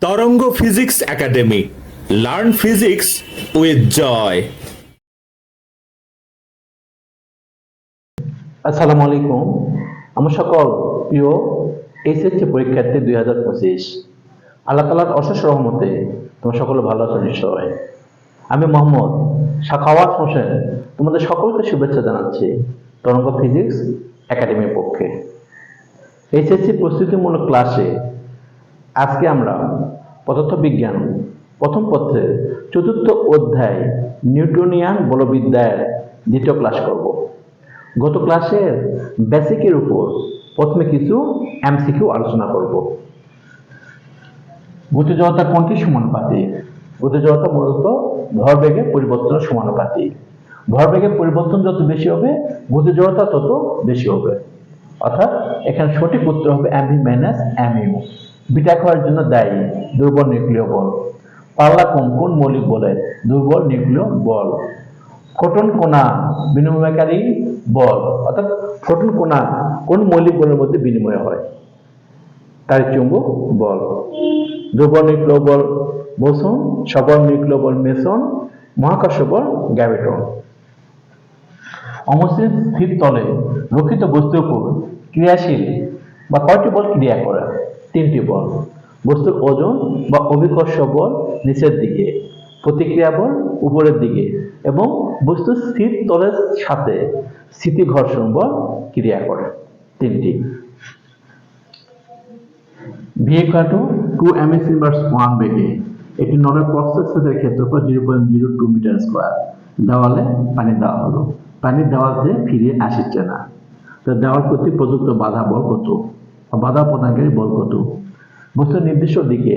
তরঙ্গ physics academy, learn physics with Joy. আসসালামু আলাইকুম। আমার সকল প্রিয় এইচএসসি পরীক্ষার্থী 2025, আল্লাহ তাআলার অশেষ রহমতে তোমরা সকলে ভালো আছো নিশ্চয়। আমি মোহাম্মদ সাখাওয়াত হোসেন তোমাদের সকলকে শুভেচ্ছা জানাচ্ছি তরঙ্গ ফিজিক্স একাডেমির পক্ষে। এইচএসসি প্রস্তুতিমূলক ক্লাসে আজকে আমরা পদার্থবিজ্ঞান প্রথম পত্রের 4র্থ অধ্যায় নিউটনিয়ান বলবিদ্যার দ্বিতীয় ক্লাস করব। গত ক্লাসের বেসিকের উপর প্রথমে কিছু এমসিকিউ আলোচনা করব। গতি জড়তা কোনটি সমানুপাতিক? গতি জড়তা মূলত ভরবেগের পরিবর্তনের সমানুপাতিক। ভরবেগের পরিবর্তন যত বেশি হবে গতি জড়তা তত বেশি হবে। অর্থাৎ এখানে সঠিক উত্তর হবে এমভি মাইনাস এমইউ। বিটা ক্ষয়ের জন্য দায়ী দুর্বল নিউক্লিয় বল। পাল্লা কম কোন মৌলিক বলের? দুর্বল নিউক্লিয় বল। ফোটন কণা বিনিময়কারী বল, অর্থাৎ ফোটন কণা কোন মৌলিক বলের মধ্যে বিনিময় হয়? তাড়িৎচুম্বক বল। দুর্বল নিউক্লিয় বল বোসন, সবল নিউক্লিয় বল মেসন, মহাকর্ষ বল গ্র্যাভিটন। অমসৃণ স্থির তলে রক্ষিত বস্তুর উপর ক্রিয়াশীল বা কয়টি বল ক্রিয়া করে? 3টি বল। বস্তুর ওজন বা অভিকর্ষ বল নিচের দিকে, প্রতিক্রিয়া বল উপরের দিকে এবং বস্তুর স্থির তলের সাথে স্থিতি ঘর্ষণ বল ক্রিয়া করে 3টি। V equal to 2 ms inverse 1 বেগে একটি নলের প্রস্থচ্ছেদের ক্ষেত্রফল 0.02 মিটার স্কয়ার। দেওয়ালে পানি দেওয়া হলো, পানির দেওয়াল দিয়ে ফিরে আসছে না, তো দেওয়াল প্রতি প্রযুক্ত বাধা বল কত? বাধা প্রদানকারী বল কত? বস্তুর নির্দিষ্ট দিকে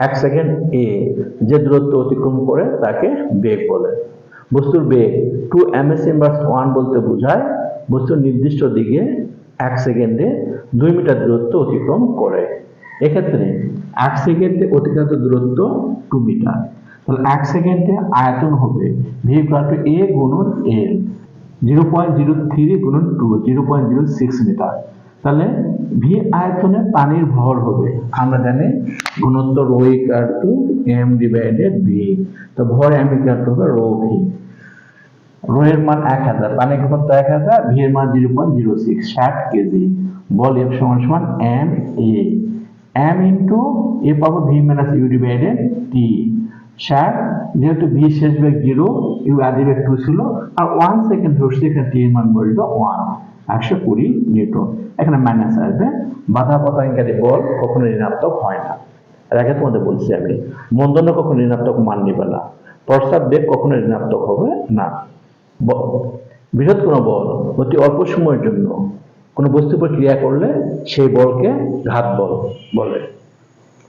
1 সেকেন্ড এ যে দূরত্ব অতিক্রম করে তাকে বেগ বলে। বস্তুর বেগ 2 ms ইনভার্স 1 বলতে বোঝায় বস্তুর নির্দিষ্ট দিকে 1 সেকেন্ডে 2 মিটার দূরত্ব অতিক্রম করে। এক্ষেত্রে 1 সেকেন্ডে অতিক্রান্ত দূরত্ব 2 মিটার, তাহলে 1 সেকেন্ডে আয়তন হবে ভি ইকুয়াল টু এ গুণন এল, 0.03 গুণন 2, 0.06 মিটার। তাহলে ভি আয়তনে পানির ভর হবে, আমরা জানি ঘনত্ব rho equal to M divided V, তো ভর এম ইকুয়াল টু হবে রো ভি। রো এর মান 1000, পানির ঘনত্ব 1000, ভি এর মান 0.06, 60 কেজি। বল এফ সমান সমান এম এ, এম ইন্টু এ পাবো ভি মাইনাস ইউ ডিভাইডেড টি। 60, যেহেতু ভি শেষ বেগ 0, ইউ আদি বেগ 2 ছিল, আর 1 সেকেন্ড ধরছি, এখানে টি এর মান বলবো 1, 120 নিউটন। এখানে মাইনাস আসবে। বাধা প্রদানকারী বল কখনো ঋণাত্মক হয় না। এর আগে তোমাদের বলছি আমি, মন্দন কখনো ঋণাত্মক মান নিবে না, প্রস্তাব বেগ কখনো ঋণাত্মক হবে না। বৃহৎ কোনো বল অতি অল্প সময়ের জন্য কোনো বস্তুর উপর ক্রিয়া করলে সেই বলকে ঘাত বল বলে।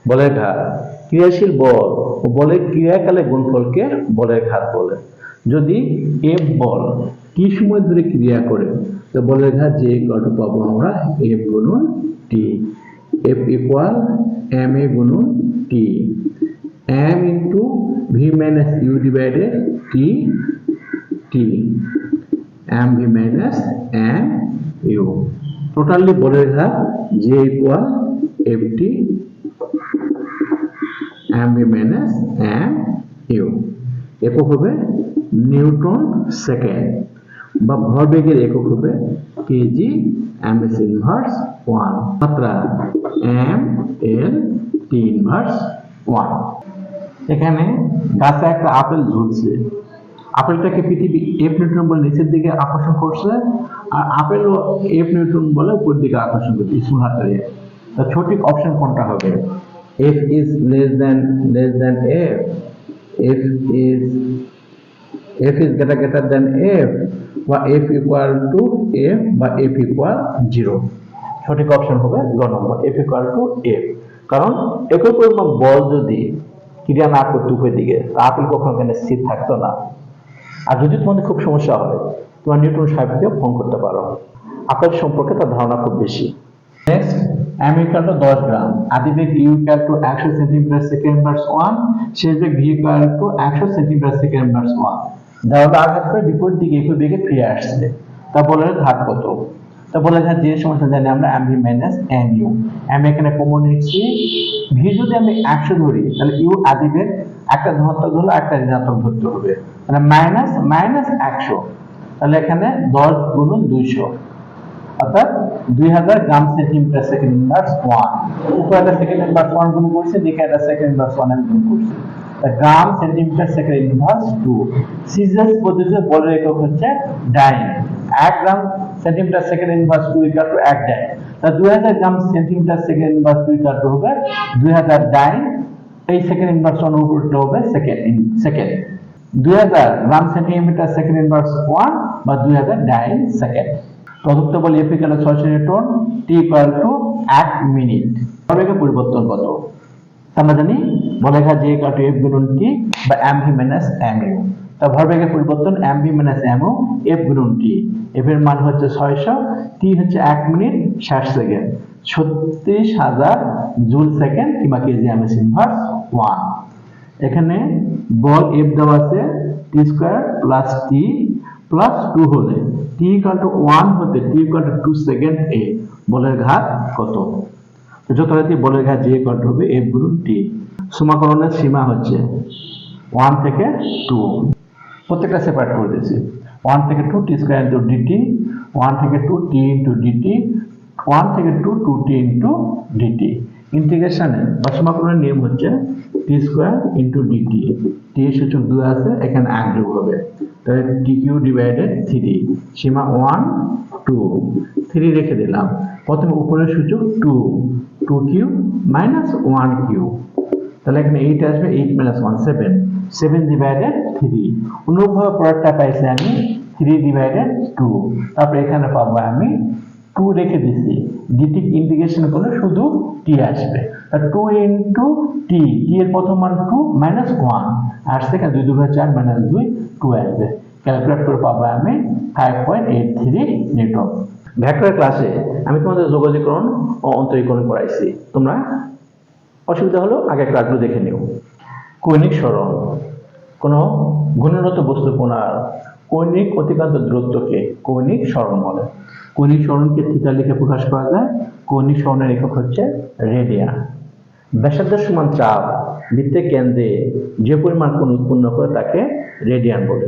বলের ঘাত ক্রিয়াশীল বল ও বলের ক্রিয়াকালে গুণফলকে বলের ঘাত বলে। যদি এফ বল টি সময় ধরে ক্রিয়া করে, তো বলের ঘাত যে কত পাবো আমরা এফ গুণন T. F equal M A গুণন T, M into V minus U divided T, T M V minus M U. Totally বলের ঘাত যে equal F T M V minus M U. একক হবে নিউটন সেকেন্ড, বা ভরবেগের একক হবে কেজি এম এস ইনভার্স 1, মাত্রা এম এল টি ইনভার্স 1। এখানে গাছে একটা আপেল ঝুলছে, আপেলটাকে পৃথিবী এফ নিউটন বলে নিচের দিকে আকর্ষণ করছে, আর আপেল ও এফ নিউটন বলে উপর দিকে আকর্ষণ করছে স্মল হাতের। তার সঠিক অপশন কোনটা হবে? F is less than F, F is greater than F, বা এফ ইকুয়াল টু এফ, বা এফ ইকুয়াল 0। সঠিক অপশন হবে গ নম্বর, এফ ইকুয়াল টু এফ। কারণ একই পরিমাণ বল যদি ক্রিয়া না করতো উভয় দিকে, আপেল কখনো এখানে স্থির থাকতো না। আর যদি তোমাদের খুব সমস্যা হয়, তোমার নিউটন সাহেবকে ফোন করতে পারো, আপেল সম্পর্কে তার ধারণা খুব বেশি। Next, M equal to 10 gram, আদি বেগ U equal to 100 centimetre second inverse 1, শেষ বেগ V equal to 100 centimetre second inverse 1। দেওয়ালে আঘাত করে বিপরীত দিকে একই বেগে ফিরে আসছে, তা বলের ঘাত কত? তো বলে যে যে সমস্যা জানি আমরা এমভি মাইনাস এন ইউ, আমি এখানে কমন নিচ্ছি। ভি যদি আমি 100 ধরি তাহলে ইউ আদিবের একটা ধনাত্মক ধরলে একটা ঋণাত্মক ধরতে হবে, মানে মাইনাস মাইনাস 100, তাহলে এখানে 10 গুণন 200 অর্থাৎ 2000 গ্রাম সেন্টিমিটার সেকেন্ড ইনভার্স 1। উপরে একটা সেকেন্ড ইনভার্স 1 গুণ করছি, নিচে একটা সেকেন্ড ইনভার্স 1 আমি গুণ করছি, gram centimetre second inverse 2। CGS পদ্ধতিতে বলের একক হচ্ছে dyne. 1 gram centimetre second inverse 2 equal to 1 dyne. তা 2000 gram centimetre second inverse 2 equal to হবে 2000 ডাইন, এই সেকেন্ড ইনভার্স 1 উপরটা হবে second 2000 gram centimetre second inverse 1 বা 2000 ডাইন সেকেন্ড। প্রদত্ত বল F equal 600 newton, T equal to 1 minute. ভরবেগের পরিবর্তন কত আমরা জানি, বলেখা যে ইকুয়াল টু এফ গুণন টি বা এমভি মাইনাস এমইউ। তা ভরবেগের পরিবর্তন এমভি মাইনাস এমইউ, এফ গুণন টি। এফ এর মান হচ্ছে 600, টি হচ্ছে 1 মিনিট 60 সেকেন্ড, 36,000 জুল সেকেন্ড কিংবা কেজি এমএস ইনভার্স 1। এখানে বল এফ দেওয়া আছে টি স্কয়ার প্লাস টি প্লাস 2 হলে টি ইকুয়াল টু 1 হতে টি ইকুয়াল টু 2 সেকেন্ড এ বলের ঘাত কত? তো যথারীতি বলের ঘাত যে ইকুয়াল টু হবে এফ গুণন টি। সমাকলনের সীমা হচ্ছে 1 থেকে 2, প্রত্যেকটা সেপারেট করে দিয়েছি। 1 থেকে 2 টি স্কয়ার ইনটু ডিটি, 1 থেকে 2 টি ইনটু ডিটি, 1 থেকে 2 2t ইনটু ডিটি। ইন্টিগ্রেশনে বা সমাকলনের নিয়ম হচ্ছে টি স্কয়ার ইনটু ডিটি, টি এর সূচক 2 আছে, এখানে 1 যোগ হবে, তাহলে টি কিউ ডিভাইডেড 3, সীমা 1 2 3 রেখে দিলাম। প্রথমে উপরের সূচক 2 2 কিউ মাইনাস 1 কিউ, তাহলে এখানে 8 আসবে, 8 মাইনাস 1 7 7 ডিভাইডেড 3। অনুরূপভাবে পরেরটা পাইছি আমি 3 ডিভাইডেড 2, তারপরে এখানে পাবো আমি 2 রেখে দিছি, ডিটি ইন্টিগ্রেশন করলে শুধু টি আসবে, তাহলে 2 ইনটু টি, টি এর প্রথম মান 2 মাইনাস 1 আসছে, কারণ 2 2 4 মাইনাস 2 2 আসবে, ক্যালকুলেট করে পাবো আমি 5.83 নিউটন। ভেক্টরের ক্লাসে আমি তোমাদের যোগাযোগকরণ ও অন্তরীকরণ করাইছি, তোমরা অসুবিধা হলো আগে ক্লাসগুলো দেখে নিও। কৌণিক সরণ, কোনো ঘূর্ণনত বস্তু কোণার কৌণিক অতিক্রান্ত দূরত্বকে কৌণিক সরণ বলে। কৌণিক সরণকে থিটা লিখে প্রকাশ করা যায়। কৌণিক সরণের একক হচ্ছে রেডিয়ান। ব্যাসার্ধের সমান চাপ বৃত্তের কেন্দ্রে যে পরিমাণ কোণ উৎপন্ন করে তাকে রেডিয়ান বলে।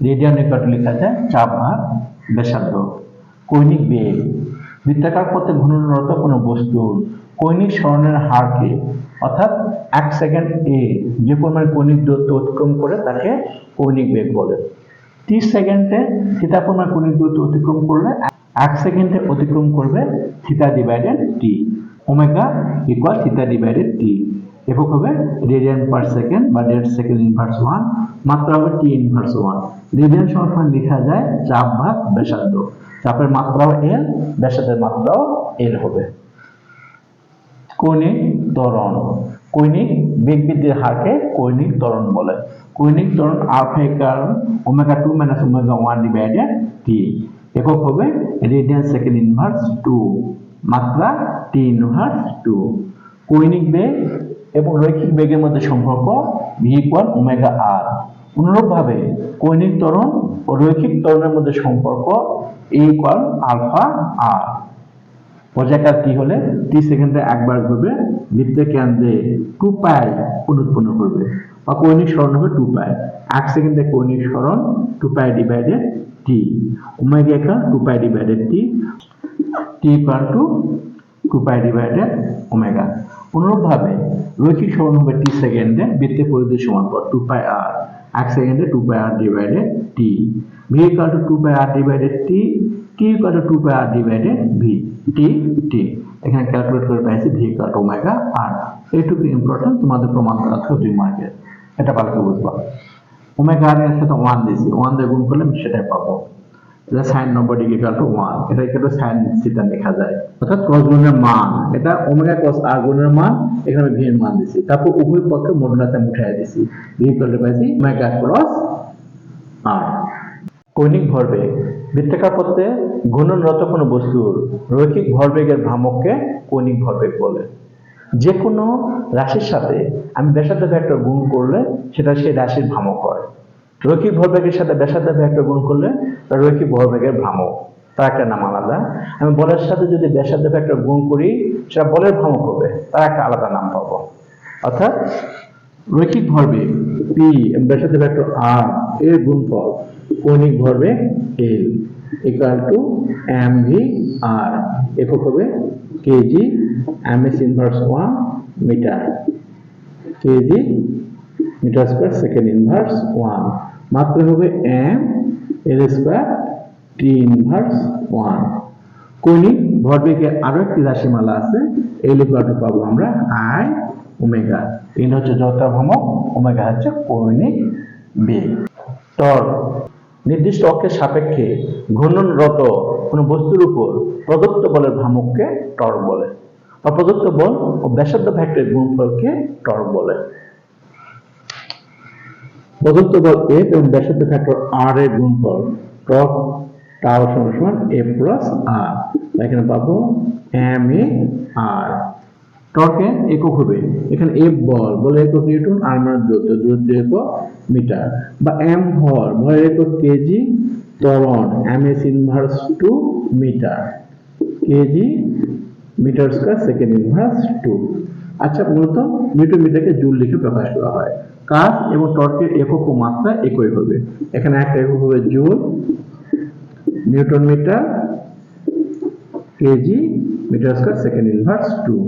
রেডিয়ান ইকুয়াল লেখা যায় চাপ ভাগ ব্যাসার্ধ। কৌণিক বেগ, বৃত্তাকার পথে ঘূর্ণনরত কোনো বস্তুর কৌণিক সরণের হারকে, অর্থাৎ 1 সেকেন্ড এ যে পরিমাণ কৌণিক দূরত্ব অতিক্রম করে তাকে কৌণিক বেগ বলে। 30 সেকেন্ডে থিটা পরিমাণ কৌণিক দূরত্ব অতিক্রম করলে 1 সেকেন্ডে অতিক্রম করবে থিটা ডিভাইডেড টি। Omega equal theta divided T. একক হবে রেডিয়ান পার সেকেন্ড বা রেড সেকেন্ড ইনভার্স 1, মাত্রা হবে টি ইনভার্স 1। রেডিয়ান সমান লেখা যায় চাপ ভাগ ব্যাসার্ধ। চাপের মাত্রাও এল, ব্যাসার্ধের মাত্রাও এল হবে। কৌণিক ত্বরণ, কৌণিক বেগ বৃদ্ধির হারকে কৌণিক ত্বরণ বলে। কৌণিক ত্বরণ alpha equal omega 2 minus omega 1 divided T. একক হবে রেডিয়ান সেকেন্ড ইনভার্স 2, মাত্রা টি ইনভার্স 2। কৌণিক বেগ এবং রৈখিক বেগের মধ্যে সম্পর্ক ভি ইকুয়াল ওমেগা আর। অনুরূপভাবে কৌণিক ত্বরণ ও রৈখিক ত্বরণের মধ্যে সম্পর্ক এ ইকুয়াল আলফা আর। পর্যায়কাল টি হলে টি সেকেন্ডে একবার ঘুরবে, বৃত্তের কেন্দ্রে 2 পাই কোণ উৎপন্ন করবে, বা কৌণিক সরণ হবে 2 পাই। 1 সেকেন্ডে কৌণিক সরণ 2 পাই divided T. Omega equal 2 pi divided T, T equal to 2 pi divided omega. অনুরূপভাবে রৈখিক সরণ হবে টি সেকেন্ডে, বৃত্তের পরিধি সমান পর 2 পাই আর। 1 সেকেন্ডে 2 pi R divided T. V equal to 2 pi R divided T, T equal to 2 pi R divided V. T T এখানে ক্যালকুলেট করে পাইছি V equal to omega R. এইটুকু ইম্পর্টেন্ট, তোমাদের প্রমাণ করা আছে 2 মার্কের, এটা ভালো করে বুঝবা। ওমেগা আর এর সাথে 1 দিয়েছি, 1 দিয়ে গুণ করলে আমি সেটাই পাবো। এটা sin 90 ডিগ্রি ইকুয়াল টু 1, এটা ইকুয়াল টু sin থিটা লেখা যায়, অর্থাৎ ক্রস গুণের মান, এটা ওমেগা ক্রস আর গুণের মান, এখানে ভি এর মান দিছি, তারপর উভয় পক্ষে মডুলাসে উঠায় দিছি, ভি ইকুয়াল টু পাইছি ওমেগা ক্রস আর। কৌণিক ভরবেগ, বৃত্তাকার পথে ঘূর্ণনরত কোনো বস্তুর রৈখিক ভরবেগের ভ্রামককে কৌণিক ভরবেগ বলে। যে কোনো রাশির সাথে আমি ব্যাসার্ধ ভেক্টর গুণ করলে সেটা সেই রাশির ভ্রামক হয়। রৈখিক ভরবেগের সাথে ব্যাসার্ধ ভেক্টর গুণ করলে তার রৈখিক ভরবেগের ভ্রামক। তার একটা নাম আলাদা। আমি বলের সাথে যদি ব্যাসার্ধ ফ্যাক্টর গুণ করি সেটা বলের ভ্রামক হবে, তার একটা আলাদা নাম পাবো। অর্থাৎ রৈখিক ভরবেগ পি ব্যাসার্ধ ফ্যাক্টর আর এর গুণফল কৌণিক ভরবেগ L equal to M V R, একক হবে KG MS inverse 1 metre, KG metre square second inverse 1, মাত্রা হবে M L square T inverse 1। কৌণিক ভরবেগে আরো একটি রাশিমালা আছে, এল ইকুয়াল টু পাবো আমরা আই ওমেগা। এল হচ্ছে জড়তার ভ্রামক, ওমেগা হচ্ছে কৌণিক বেগ। টর্ক নির্দিষ্ট অক্ষের সাপেক্ষে ঘূর্ণনরত কোনো বস্তুর উপর প্রদত্ত বলের ভ্রামককে টর্ক বলে, বা প্রদত্ত বল ও ব্যাসার্ধ ভেক্টরের গুণফলকে টর্ক বলে। প্রদত্ত বল এফ এবং ব্যাসার্ধ ভেক্টর আর এর গুণফল টর্ক টাও সমান এফ প্লাস আর, এখানে পাবো এম এ আর। টর্কের একক হবে এখানে এফ বল, বলের একক নিউটন, আর মানে দূরত্বের একক মিটার, বা এম ভর, ভরের একক কেজি, ত্বরণ M S inverse 2 metre, KG metre square second inverse 2। আচ্ছা, মূলত নিউটন মিটারকে জুল লিখে প্রকাশ করা হয়। কাজ এবং টর্কের একক ও মাত্রা একই হবে, এখানে একটা একক হবে joule, newton metre, KG metre square second inverse 2,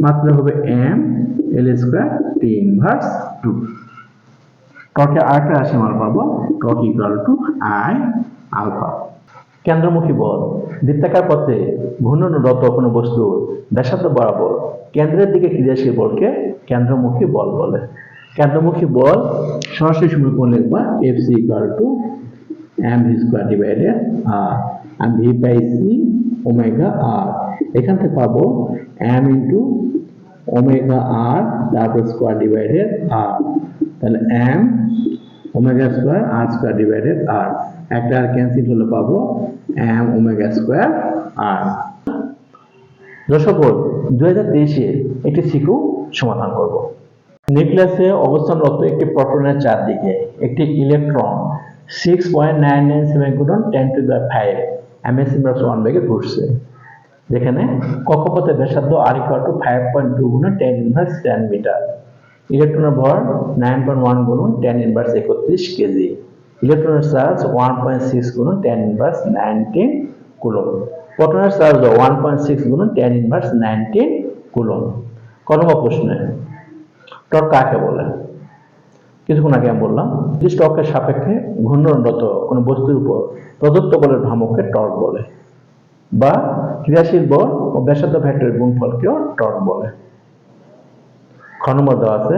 মাত্রা হবে M L square T inverse 2। টর্কে আরেকটা রাশিমালা পাবো, torque equal to I alpha. কেন্দ্রমুখী বল বৃত্তাকার পথে ঘূর্ণনরত কোনো বস্তু ব্যাসার্ধ বরাবর কেন্দ্রের দিকে ক্রিয়াশীল বলকে কেন্দ্রমুখী বল বলে। কেন্দ্রমুখী বল সরাসরি সমীকরণ লিখবা F C equal to M V square divided R, আমি ভি পাইছি ওমেগা আর, এখান থেকে পাবো এম ইন্টু ওমেগা আর তারপর স্কয়ার ডিভাইডেড আর, তাহলে এম ওমেগা স্কয়ার আর স্কয়ার ডিভাইডেড আর, একটা আর ক্যান্সেল হলে পাবো এম ওমেগা স্কয়ার আর। দর্শক 2023 এর একটি সিকিউ সমাধান করব। নিউক্লিয়াসে অবস্থানরত একটি প্রোটনের চারদিকে একটি ইলেকট্রন 6.997 গুণন 10⁵ ms ইনভার্স 1 বেগে ঘুরছে, যেখানে কক্ষপথের ব্যাসার্ধ r ইকুয়াল টু 5.2 গুণন 10 ইনভার্স 10 মিটার, ইলেকট্রনের ভর 9.1 গুণন 10 ইনভার্স 31 কেজি, ইলেকট্রনের চার্জ 1.6 গুণন 10 ইনভার্স 19 কুলম্ব, প্রোটনের চার্জ 1.6 গুণন 10 ইনভার্স 19 কুলম্ব। ক নম্বর প্রশ্নে টর্ক কাকে বলে? কিছুক্ষণ আগে আমি বললাম নির্দিষ্ট অক্ষের সাপেক্ষে ঘূর্ণনরত কোনো বস্তুর উপর প্রদত্ত বলের ভ্রামককে টর্ক বলে, বা ক্রিয়াশীল বল ও ব্যাসার্ধ ভেক্টরের গুণফলকেও টর্ক বলে। খ নম্বর দেওয়া আছে,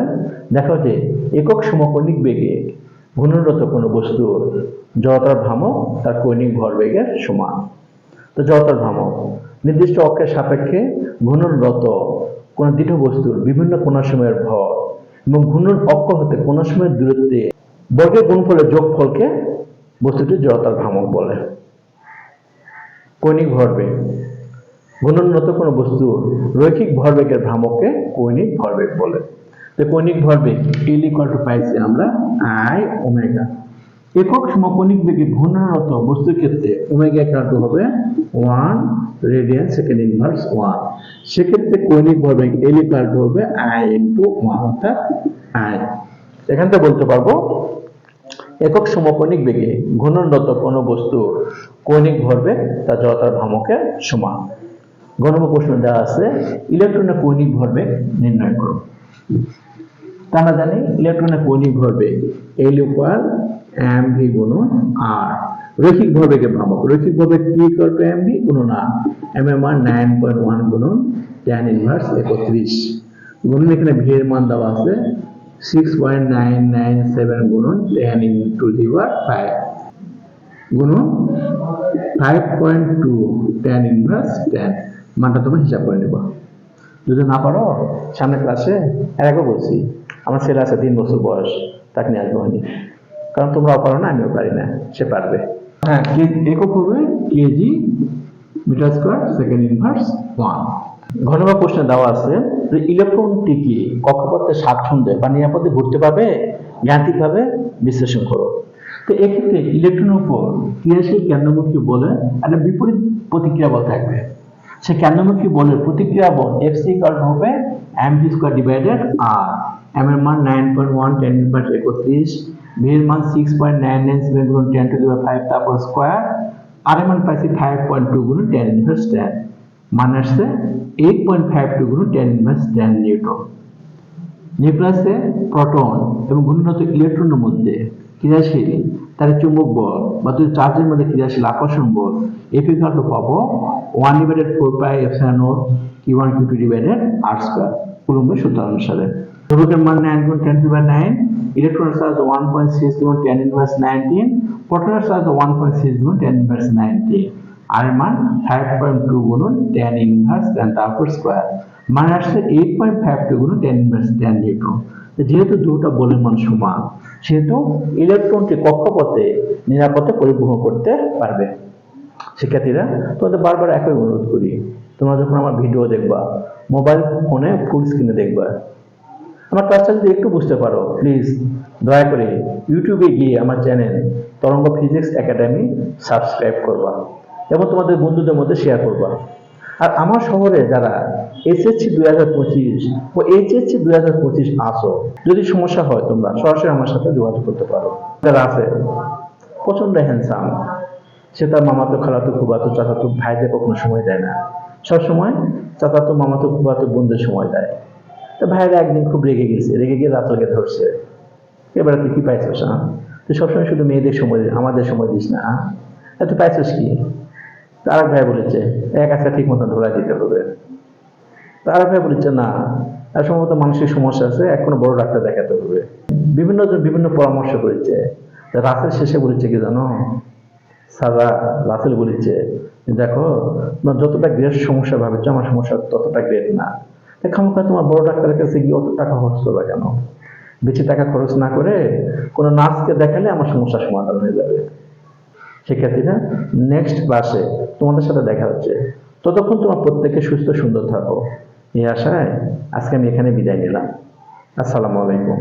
দেখো যে একক সমকৌণিক বেগে ঘূর্ণনরত কোনো বস্তুর জড়তার ভ্রামক তার কৌণিক ভরবেগের সমান। তো জড়তার ভ্রামক নির্দিষ্ট অক্ষের সাপেক্ষে ঘূর্ণনরত কোনো দৃঢ় বস্তুর বিভিন্ন কোণাসমূহের ভর এবং ঘূর্ণন অক্ষ হতে কোণাসমূহের দূরত্বে বর্গের গুণফলের যোগফলকে বস্তুটির জড়তার ভ্রামক বলে। কৌণিক ভরবেগ ঘূর্ণনরত কোনো বস্তুর রৈখিক ভরবেগের ভ্রামককে কৌণিক ভরবেগ বলে। তো কৌণিক ভরবেগ এল ইকুয়াল টু পাইছি আমরা আই ওমেগা। একক সমকৌণিক বেগে ঘূর্ণনরত বস্তুর ক্ষেত্রে ওমেগা ইকুয়াল টু হবে 1 রেডিয়ান সেকেন্ড ইনভার্স 1, সেক্ষেত্রে কৌণিক ভরবেগ এল ইকুয়াল টু হবে আই ইনটু 1 অর্থাৎ আই। এখান থেকে বলতে পারবো একক সমকৌণিক বেগে ঘূর্ণনরত কোনো বস্তুর কৌণিক ভরবেগ তার জড়তার ভ্রামকের সমান। গ নম্বর প্রশ্ন দেওয়া আছে ইলেকট্রনের কৌণিক ভরবেগ নির্ণয় করো। তা আমরা জানি ইলেকট্রনের কৌণিক ভরবেগ এল ইকুয়াল এম ভি গুণন আর, রৈখিক ভরবেগের ভ্রামক রৈখিক ভরবেগ P equal to M V গুণন আর, এম এর মান 9.1 গুণন 10 ইনভার্স 31 গুণন, এখানে ভি এর মান দেওয়া আছে 6.997 গুণন 10 ইনটু দি পাওয়ার 5 গুণন 5.2 10 ইনভার্স 10, মানটা তোমরা হিসাব করে নেবা। যদি না পারো সামনের ক্লাসে একও বলছি আমার ছেলে আছে 3 বছর বয়স, তাকে নিয়ে আসবো আমি, কারণ তোমরাও পারো না আমিও পারি না, সে পারবে। হ্যাঁ, একক হবে KG metre square second inverse 1। ঘ নম্বর প্রশ্নে দেওয়া আছে যে ইলেকট্রনটি কি কক্ষপথে স্বাচ্ছন্দ্যে বা নিরাপদে ঘুরতে পারবে, গাণিতিকভাবে বিশ্লেষণ করো। তো এক্ষেত্রে ইলেকট্রনের উপর ক্রিয়াশীল কেন্দ্রমুখী বলে একটা বিপরীত প্রতিক্রিয়া বল থাকবে। সে কেন্দ্রমুখী বলের প্রতিক্রিয়া বল এফসি ইকুয়াল হবে mv স্কয়ার ডিভাইডেড আর m এর মান 9.1 10^31, v এর মান 6.997 গুণ 10 টু দি পাওয়ার 5 তারপর স্কয়ার, আর এর মান পাইছি 5.2 গুণ 10 ইনভার্স 10, মানে আসছে 8.52 গুণ 10 ইনভার্স 10 নিউটন। নিউক্লিয়াসে প্রোটন এবং ঘূর্ণিত ইলেকট্রনের মধ্যে ক্রিয়াশীল তার চুম্বক বল বা দুই চার্জের মধ্যে ক্রিয়াশীল আকর্ষণ বল F ইকুয়াল টু পাবো 1/4πε0 q1 q2 divided r square কুলম্বের সূত্র অনুসারে। ধ্রুবকের মান 9 গুণ 10 টু দি পাওয়ার 9, ইলেকট্রনের চার্জ 1.6 গুণ 10 ইনভার্স 19, প্রোটনের চার্জ 1.6 গুণ 10 ইনভার্স 19, আর এর মান 5.2 গুণ 10 ইনভার্স 10 তারপর স্কয়ার, মানে আসছে 8.52 গুণ 10 ইনভার্স 10 নিউটন। যেহেতু দুটো বলের মান সমান, সেহেতু ইলেকট্রনটি কক্ষপথে নিরাপদে পরিবহন করতে পারবে। শিক্ষার্থীরা, তোমাদের বারবার একই অনুরোধ করি, তোমরা যখন আমার ভিডিও দেখবা মোবাইল ফোনে ফুল স্ক্রিনে দেখবা। আমার ক্লাসটা যদি একটু বুঝতে পারো প্লিজ দয়া করে ইউটিউবে গিয়ে আমার চ্যানেল তরঙ্গ ফিজিক্স একাডেমি সাবস্ক্রাইব করবা এবং তোমাদের বন্ধুদের মধ্যে শেয়ার করবা। আর আমার শহরে যারা এসএসসি 2025 ও এইচএসসি 2025 আসো, যদি সমস্যা হয় তোমরা সরাসরি আমার সাথে যোগাযোগ করতে পারো। যারা আছে প্রচন্ড হ্যান্ডসাম, সে তার মামাতো খালাতো ফুফাতো চাচাতো ভাইদের কখনো সময় দেয় না, সবসময় চাচাতো মামাতো ফুফাতো বোনদের সময় দেয়। তো ভাইরা একদিন খুব রেগে গেছে, রেগে গিয়ে রাতলকে ধরছে, এবারে তুই কি পাইছিস? তুই সবসময় শুধু মেয়েদের সময় আমাদের সময় দিস না, তুই পাইছিস কি? আরেক ভাই বলেছে এক আচ্ছা ঠিক মতো ধরা দিতে হবে। আরেক ভাই বলেছে না, আর সম্ভবত মানসিক সমস্যা আছে, এখনো বড় ডাক্তার দেখাতে হবে। বিভিন্ন জন বিভিন্ন পরামর্শ করেছে। রাসেল শেষে বলেছে কি জানো, সারা রাসেল বলেছে দেখো তোমার যতটা গ্রেট সমস্যা ভাবেছো আমার সমস্যা ততটা গ্রেট না, খামোখা তোমার বড় ডাক্তারের কাছে গিয়ে অত টাকা খরচ করবে কেন? বেশি টাকা খরচ না করে কোনো নার্সকে দেখালে আমার সমস্যার সমাধান হয়ে যাবে। শিক্ষার্থীরা, নেক্সট ক্লাসে তোমাদের সাথে দেখা হচ্ছে। ততক্ষণ তোমার প্রত্যেকে সুস্থ সুন্দর থাকো, এই আশায় আজকে আমি এখানে বিদায় নিলাম। আসসালামু আলাইকুম।